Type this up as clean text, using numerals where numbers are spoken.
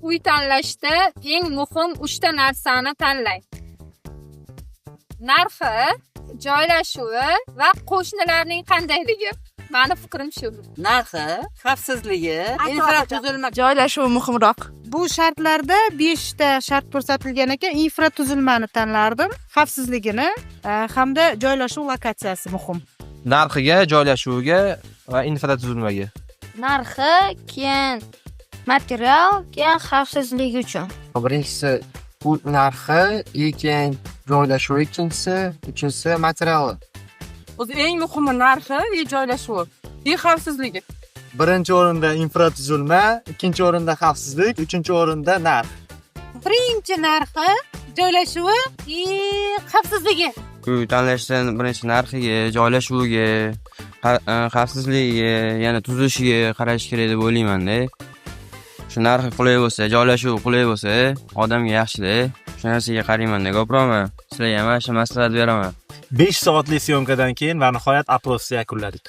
uy tanlashda eng muhim 3 ta narsani tanlang. Narxi, joylashuvi va qo'shnilarning qandayligi. Meni fikrim shu. Narxi, xavfsizligi, infratuzilma. Joylashuvi muhimroq. Bu shartlarda 5 ta shart ko'rsatilgan ekan, infratuzilmani tanlardim, xavfsizligini hamda joylashuv lokatsiyasi muhim. Narxiga, joylashuviga va infratuzilmaga. Narxi, keyin material, keyin xavfsizligi uchun. Birinchisi bu narxi, keyin joylashuvi, uchinchisi materiali. O'zi eng muhimi narxi va joylashuvi. Xavfsizligi. Birinchi o'rinda infratuzilma, ikkinchi o'rinda xavfsizlik, uchinchi o'rinda narx. Birinchi narxi, joylashuvi, xavfsizligi. Uy tanlashdan birinchi narxiga, joylashuviga, xavfsizligiga, yana tuzilishiga qarash kerak deb o'ylayman-da. Shu narxi qulay bo'lsa, joylashuvi qulay bo'lsa, odamga yaxshi-da. Shu narsaga qarayman-da, ko'proqman. Sizlarga ham shu maslahat beraman. 5 soatlik syomkadan keyin va nihoyat oprosni yakunladik.